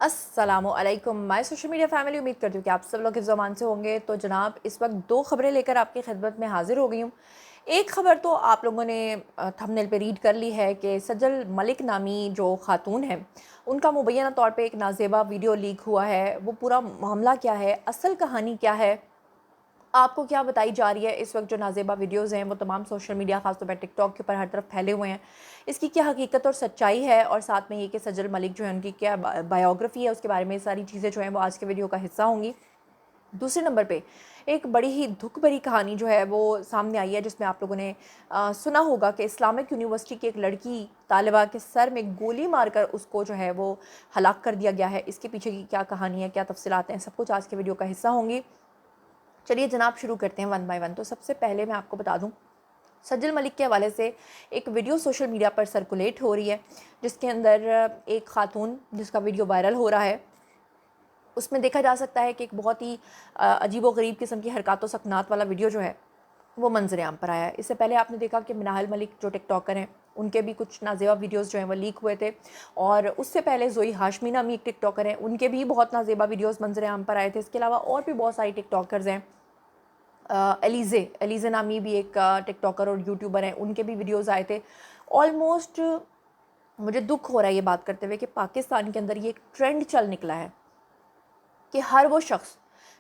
अस्सलामु अलैकुम my social media family. उम्मीद करती हूँ कि आप सब लोग हिफ्ज़ अमान से होंगे। तो जनाब, इस वक्त दो खबरें लेकर आपकी खिदमत में हाजिर हो गई हूँ। एक खबर तो आप लोगों ने थंबनेल पे रीड कर ली है कि सजल मलिक नामी जो खातून है, उनका मुबैना तौर पे एक नाजेबा वीडियो लीक हुआ है। वो पूरा मामला क्या है, असल कहानी क्या है, आपको क्या बताई जा रही है। इस वक्त जो नाजेबा वीडियोज़ हैं वो तमाम सोशल मीडिया ख़ासतौर पर टिकटॉक के ऊपर हर तरफ फैले हुए हैं। इसकी क्या हकीकत और सच्चाई है, और साथ में ये कि सजल मलिक जो है उनकी क्या बायोग्राफी है, उसके बारे में सारी चीज़ें जो हैं वो आज के वीडियो का हिस्सा होंगी। दूसरे नंबर पे एक बड़ी ही दुख भरी कहानी जो है वो सामने आई है, जिसमें आप लोगों ने सुना होगा कि इस्लामिक यूनिवर्सिटी की एक लड़की तालिबा के सर में गोली मारकर उसको जो है वो हलाक कर दिया गया है। इसके पीछे की क्या कहानी है, क्या तफसीलात हैं, सब कुछ आज के वीडियो का हिस्सा होंगी। चलिए जनाब, शुरू करते हैं वन बाय वन। तो सबसे पहले मैं आपको बता दूं, सजल मलिक के हवाले से एक वीडियो सोशल मीडिया पर सर्कुलेट हो रही है, जिसके अंदर एक खातून जिसका वीडियो वायरल हो रहा है, उसमें देखा जा सकता है कि एक बहुत ही अजीब व गरीब किस्म की हरकत व सकनात वाला वीडियो जो है वो मंजर आम पर आया है। इससे पहले आपने देखा कि मिनाहल मलिक जो टिकटॉकर हैं, उनके भी कुछ नाजेबा वीडियोस जो हैं वो लीक हुए थे। और उससे पहले जोई हाशमी नामी एक टिकटॉकर हैं, उनके भी बहुत नाजेबा वीडियोस मंजर आम पर आए थे। इसके अलावा और भी बहुत सारी टिकटॉकर्स हैं। एलिज़े नामी भी एक टिकटॉकर और यूट्यूबर हैं, उनके भी वीडियोस आए थे। ऑलमोस्ट मुझे दुख हो रहा है ये बात करते हुए कि पाकिस्तान के अंदर ये एक ट्रेंड चल निकला है कि हर वो शख्स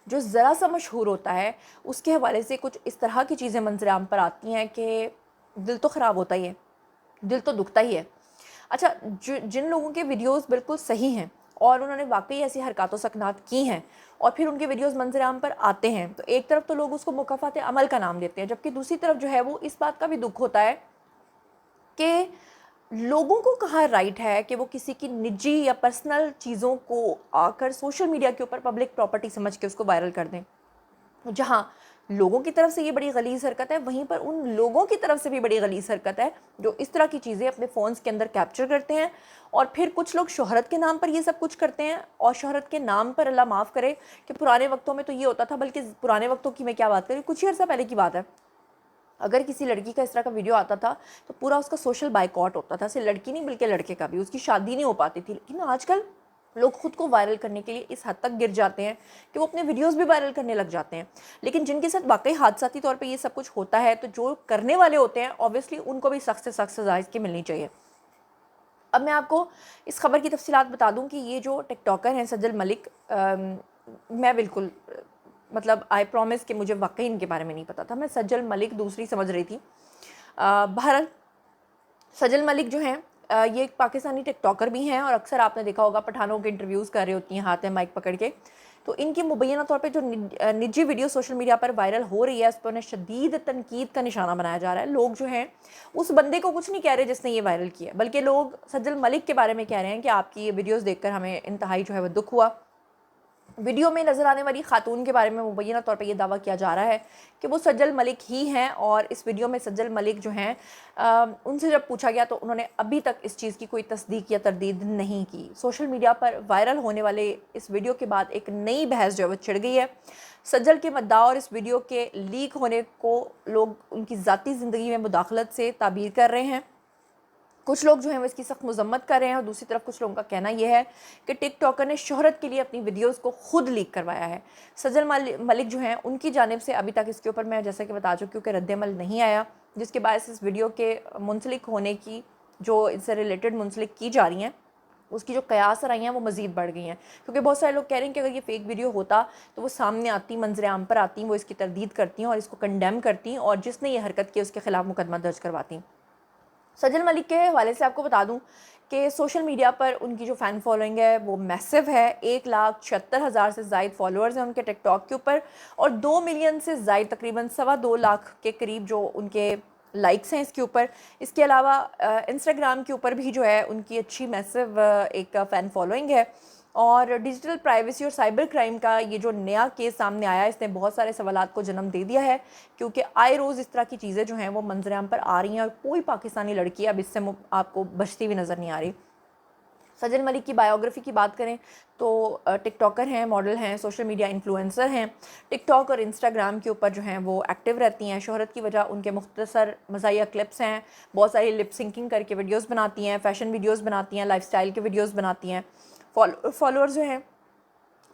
जो ज़रा सा मशहूर होता है, उसके हवाले से कुछ इस तरह की चीज़ें मंजर आम पर आती हैं कि दिल तो ख़राब होता ही है, दिल तो दुखता ही है। अच्छा, जिन लोगों के वीडियोस बिल्कुल सही हैं और उन्होंने वाकई ऐसी हरकत सकनात की हैं और फिर उनके वीडियोस मंजर आम पर आते हैं, तो एक तरफ तो लोग उसको मुकाफ़ात अमल का नाम देते हैं, जबकि दूसरी तरफ जो है वो इस बात का भी दुख होता है कि लोगों को कहाँ राइट है कि वो किसी की निजी या पर्सनल चीज़ों को आकर सोशल मीडिया के ऊपर पब्लिक प्रॉपर्टी समझ के उसको वायरल कर दें। जहाँ लोगों की तरफ से ये बड़ी गलीज़ हरकत है, वहीं पर उन लोगों की तरफ से भी बड़ी गलीज़ हरकत है जो इस तरह की चीज़ें अपने फ़ोन्स के अंदर कैप्चर करते हैं। और फिर कुछ लोग शोहरत के नाम पर ये सब कुछ करते हैं, और शोहरत के नाम पर अल्लाह माफ़ करे कि पुराने वक्तों में तो ये होता था, बल्कि पुराने वक्तों की मैं क्या बात करूँ, कुछ ही अर्सा पहले की बात है, अगर किसी लड़की का इस तरह का वीडियो आता था तो पूरा उसका सोशल बाइकआउट होता था। सिर्फ लड़की नहीं बल्कि लड़के का भी, उसकी शादी नहीं हो पाती थी। लेकिन आजकल लोग खुद को वायरल करने के लिए इस हद तक गिर जाते हैं कि वो अपने वीडियोस भी वायरल करने लग जाते हैं। लेकिन जिनके साथ वाकई हादसाती तौर पे ये सब कुछ होता है, तो जो करने वाले होते हैं ऑब्वियसली उनको भी सख्त से सख्त सज़ा इसकी मिलनी चाहिए। अब मैं आपको इस खबर की तफसीलात बता दूं कि ये जो टिकटॉकर हैं सजल मलिक, मैं बिल्कुल मतलब आई प्रॉमिस कि मुझे वाकई इनके बारे में नहीं पता था। मैं सजल मलिक दूसरी समझ रही थी। बहरहाल सजल मलिक जो हैं, ये एक पाकिस्तानी टिकटॉकर भी हैं, और अक्सर आपने देखा होगा पठानों के इंटरव्यूज़ कर रही होती हैं हाथ में माइक पकड़ के। तो इनकी मुबैना तौर पे जो निजी वीडियो सोशल मीडिया पर वायरल हो रही है, उस पर उन्हें शदीद तनकीद का निशाना बनाया जा रहा है। लोग जो हैं उस बंदे को कुछ नहीं कह रहे जिसने ये वायरल किया, बल्कि लोग सजल मलिक के बारे में कह रहे हैं कि आपकी ये वीडियोज़ देखकर हमें इंतहाई जो है वो दुख हुआ। वीडियो में नज़र आने वाली खातून के बारे में मुबैना तौर पे ये दावा किया जा रहा है कि वो सजल मलिक ही हैं, और इस वीडियो में सजल मलिक जो हैं, उनसे जब पूछा गया तो उन्होंने अभी तक इस चीज़ की कोई तस्दीक या तरदीद नहीं की। सोशल मीडिया पर वायरल होने वाले इस वीडियो के बाद एक नई बहस जो है वो छिड़ गई है। सजल के मद्दा और इस वीडियो के लीक होने को लोग उनकी ज़ाती ज़िंदगी में मुदाखलत से ताबीर कर रहे हैं। कुछ लोग जो हैं वो इसकी सख्त मजम्मत कर रहे हैं, और दूसरी तरफ कुछ लोगों का कहना यह है कि टिकटॉकर ने शोहरत के लिए अपनी वीडियोस को खुद लीक करवाया है। सजल मलिक जो हैं, उनकी जानिब से अभी तक इसके ऊपर मैं जैसा कि बता चुकी हूँ कि रद्द-ए-अमल नहीं आया, जिसके बायस इस वीडियो के मुंसलिक होने की, जो इससे रिलेटेड मुंसलिक की जा रही हैं, उसकी जो कयास रही हैं वो मज़ीद बढ़ गई हैं। क्योंकि बहुत सारे लोग कह रहे हैं कि अगर ये फ़ेक वीडियो होता तो वो सामने आती, मंजर आम पर आती, वो इसकी तरदीद करती और इसको कंडेम करती, और जिसने ये हरकत की उसके खिलाफ मुकदमा दर्ज करवाती। सजल मलिक के हवाले से आपको बता दूं कि सोशल मीडिया पर उनकी जो फ़ैन फॉलोइंग है वो मैसिव है। 1,76,000 से ज़ायद फॉलोअर्स हैं उनके टिकटॉक के ऊपर, और 2 मिलियन से ज़ायद तकरीबन 2.25 लाख के करीब जो उनके लाइक्स हैं इसके ऊपर। इसके अलावा इंस्टाग्राम के ऊपर भी जो है उनकी अच्छी मैसिव एक फ़ैन फॉलोइंग है। और डिजिटल प्राइवेसी और साइबर क्राइम का ये जो नया केस सामने आया है, इसने बहुत सारे सवालात को जन्म दे दिया है, क्योंकि आए रोज़ इस तरह की चीज़ें जो हैं वो मंजर-आम पर आ रही हैं, और कोई पाकिस्तानी लड़की अब इससे आपको बचती हुई नज़र नहीं आ रही। सजल मलिक की बायोग्राफी की बात करें तो टिकटॉकर हैं, मॉडल हैं, सोशल मीडिया इन्फ्लुएंसर हैं। टिकटॉक और इंस्टाग्राम के ऊपर जो हैं वो एक्टिव रहती हैं। शोहरत की वजह उनके मुख्तसर मज़ाहिया क्लिप्स हैं, बहुत सारी लिप सिंकिंग करके वीडियोस बनाती हैं, फ़ैशन वीडियोस बनाती हैं, लाइफस्टाइल के वीडियोस बनाती हैं। فالوورز جو ہیں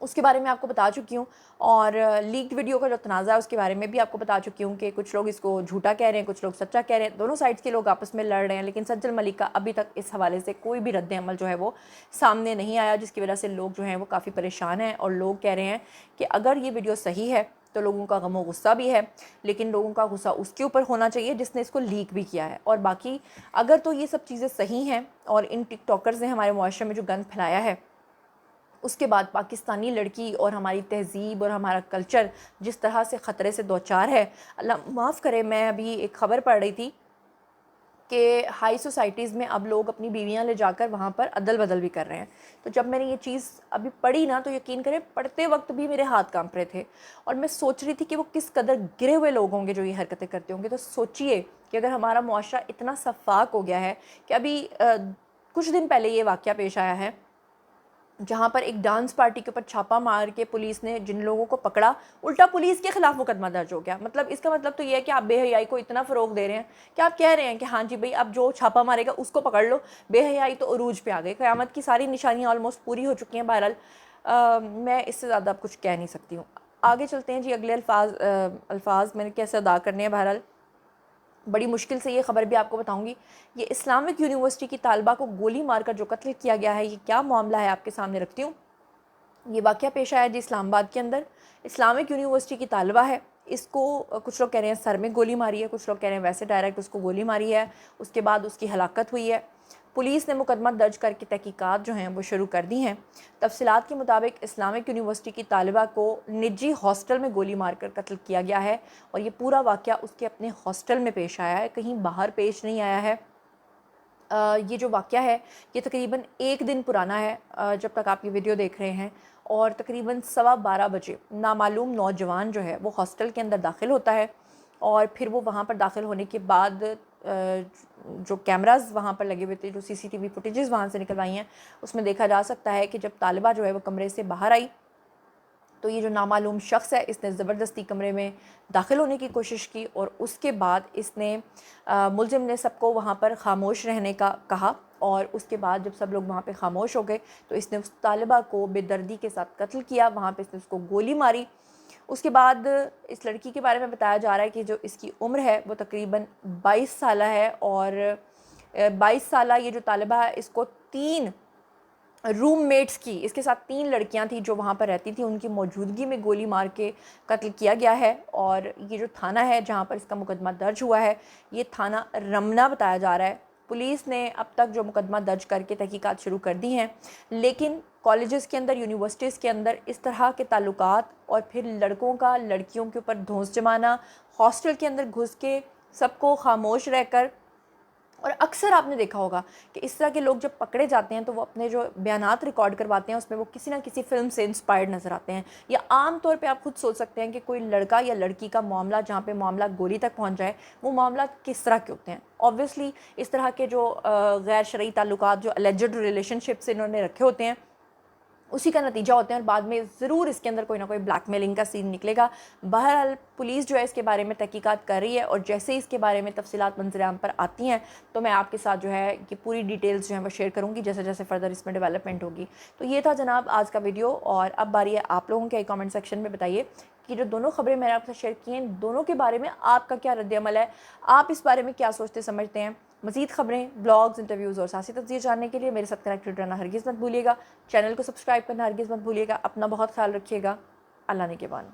اس کے بارے میں آپ کو بتا چکی ہوں، اور لیکڈ ویڈیو کا جو تنازع ہے اس کے بارے میں بھی آپ کو بتا چکی ہوں کہ کچھ لوگ اس کو جھوٹا کہہ رہے ہیں، کچھ لوگ سچا کہہ رہے ہیں، دونوں سائڈز کے لوگ آپس میں لڑ رہے ہیں، لیکن سجل ملک کا ابھی تک اس حوالے سے کوئی بھی رد عمل جو ہے وہ سامنے نہیں آیا، جس کی وجہ سے لوگ جو ہیں وہ کافی پریشان ہیں، اور لوگ کہہ رہے ہیں کہ اگر یہ ویڈیو صحیح ہے تو لوگوں کا غم و غصہ بھی ہے، لیکن لوگوں کا غصہ اس کے اوپر ہونا چاہیے جس نے اس کو لیک بھی کیا ہے، اور باقی اگر تو یہ سب چیزیں صحیح ہیں اور ان ٹک ٹاکرز نے ہمارے معاشرے میں جو گند پھیلایا ہے، اس کے بعد پاکستانی لڑکی اور ہماری تہذیب اور ہمارا کلچر جس طرح سے خطرے سے دوچار ہے، اللہ معاف کرے، میں ابھی ایک خبر پڑھ رہی تھی کہ ہائی سوسائٹیز میں اب لوگ اپنی بیویاں لے جا کر وہاں پر عدل بدل بھی کر رہے ہیں۔ تو جب میں نے یہ چیز ابھی پڑھی نا، تو یقین کریں پڑھتے وقت بھی میرے ہاتھ کانپ رہے تھے، اور میں سوچ رہی تھی کہ وہ کس قدر گرے ہوئے لوگ ہوں گے جو یہ حرکتیں کرتے ہوں گے۔ تو سوچئے کہ اگر ہمارا معاشرہ اتنا شفاف ہو گیا ہے کہ ابھی کچھ دن پہلے یہ واقعہ پیش آیا ہے جہاں پر ایک ڈانس پارٹی کے اوپر چھاپا مار کے پولیس نے جن لوگوں کو پکڑا، الٹا پولیس کے خلاف مقدمہ درج ہو گیا۔ مطلب اس کا مطلب تو یہ ہے کہ آپ بے حیائی کو اتنا فروغ دے رہے ہیں کہ آپ کہہ رہے ہیں کہ ہاں جی بھئی اب جو چھاپا مارے گا اس کو پکڑ لو، بے حیائی تو عروج پہ آ گئی۔ قیامت کی ساری نشانیاں آلموسٹ پوری ہو چکی ہیں۔ بہرحال میں اس سے زیادہ اب کچھ کہہ نہیں سکتی ہوں۔ آگے چلتے ہیں جی، اگلے الفاظ میں نے کیسے ادا کرنے ہیں۔ بہرحال بڑی مشکل سے یہ خبر بھی آپ کو بتاؤں گی۔ یہ اسلامک یونیورسٹی کی طالبہ کو گولی مار کر جو قتل کیا گیا ہے، یہ کیا معاملہ ہے آپ کے سامنے رکھتی ہوں۔ یہ واقعہ پیش آیا جی اسلام آباد کے اندر۔ اسلامک یونیورسٹی کی طالبہ ہے، اس کو کچھ لوگ کہہ رہے ہیں سر میں گولی ماری ہے، کچھ لوگ کہہ رہے ہیں ویسے ڈائریکٹ اس کو گولی ماری ہے، اس کے بعد اس کی ہلاکت ہوئی ہے۔ پولیس نے مقدمہ درج کر کے تحقیقات جو ہیں وہ شروع کر دی ہیں۔ تفصیلات کے مطابق اسلامک یونیورسٹی کی طالبہ کو نجی ہاسٹل میں گولی مار کر قتل کیا گیا ہے، اور یہ پورا واقعہ اس کے اپنے ہاسٹل میں پیش آیا ہے، کہیں باہر پیش نہیں آیا ہے۔ یہ جو واقعہ ہے یہ تقریباً 1 دن پرانا ہے جب تک آپ یہ ویڈیو دیکھ رہے ہیں، اور تقریباً 12:15 بجے نامعلوم نوجوان جو ہے وہ ہاسٹل کے اندر داخل ہوتا ہے، اور پھر وہ وہاں پر داخل ہونے کے بعد جو کیمراز وہاں پر لگے ہوئے تھے، جو CCTV فوٹیجز وہاں سے نکلوائی ہیں، اس میں دیکھا جا سکتا ہے کہ جب طالبہ جو ہے وہ کمرے سے باہر آئی تو یہ جو نامعلوم شخص ہے اس نے زبردستی کمرے میں داخل ہونے کی کوشش کی، اور اس کے بعد اس نے ملزم نے سب کو وہاں پر خاموش رہنے کا کہا، اور اس کے بعد جب سب لوگ وہاں پہ خاموش ہو گئے تو اس نے اس طالبہ کو بے دردی کے ساتھ قتل کیا، وہاں پہ اس نے اس کو گولی ماری۔ اس کے بعد اس لڑکی کے بارے میں بتایا جا رہا ہے کہ جو اس کی عمر ہے وہ تقریباً 22 سالہ ہے، اور 22 سالہ یہ جو طالبہ ہے اس کو 3 روم میٹس کی، اس کے ساتھ 3 لڑکیاں تھیں جو وہاں پر رہتی تھیں، ان کی موجودگی میں گولی مار کے قتل کیا گیا ہے۔ اور یہ جو تھانہ ہے جہاں پر اس کا مقدمہ درج ہوا ہے، یہ تھانہ رمنہ بتایا جا رہا ہے۔ پولیس نے اب تک جو مقدمہ درج کر کے تحقیقات شروع کر دی ہیں، لیکن کالجز کے اندر، یونیورسٹیز کے اندر اس طرح کے تعلقات، اور پھر لڑکوں کا لڑکیوں کے اوپر دھونس جمانا، ہاسٹل کے اندر گھس کے سب کو خاموش رہ کر، اور اکثر آپ نے دیکھا ہوگا کہ اس طرح کے لوگ جب پکڑے جاتے ہیں تو وہ اپنے جو بیانات ریکارڈ کرواتے ہیں اس میں وہ کسی نہ کسی فلم سے انسپائرڈ نظر آتے ہیں، یا عام طور پہ آپ خود سوچ سکتے ہیں کہ کوئی لڑکا یا لڑکی کا معاملہ جہاں پہ معاملہ گولی تک پہنچ جائے، وہ معاملات کس طرح کے ہوتے ہیں۔ اوبویسلی اس طرح کے جو غیر شرعی تعلقات، جو اللیجڈ ریلیشن شپس انہوں نے رکھے ہوتے ہیں، اسی کا نتیجہ ہوتے ہیں، اور بعد میں ضرور اس کے اندر کوئی نہ کوئی بلیک میلنگ کا سین نکلے گا۔ بہرحال پولیس جو ہے اس کے بارے میں تحقیقات کر رہی ہے، اور جیسے ہی اس کے بارے میں تفصیلات منظر عام پر آتی ہیں تو میں آپ کے ساتھ جو ہے کہ پوری ڈیٹیلز جو ہیں وہ شیئر کروں گی جیسے جیسے فردر اس میں ڈیولپمنٹ ہوگی۔ تو یہ تھا جناب آج کا ویڈیو، اور اب باری ہے آپ لوگوں کے کامنٹ سیکشن میں بتائیے کہ جو دونوں خبریں میں نے آپ سے شیئر کی ہیں، دونوں کے بارے میں آپ کا کیا رد عمل ہے، آپ اس بارے میں کیا سوچتے سمجھتے ہیں۔ مزید خبریں، بلاگز، انٹرویوز اور سیاسی تجزیے جاننے کے لیے میرے ساتھ کنیکٹڈ رہنا ہرگز مت بھولیے گا، چینل کو سبسکرائب کرنا ہرگز مت بھولیے گا۔ اپنا بہت خیال رکھیے گا۔ اللہ نگہبان۔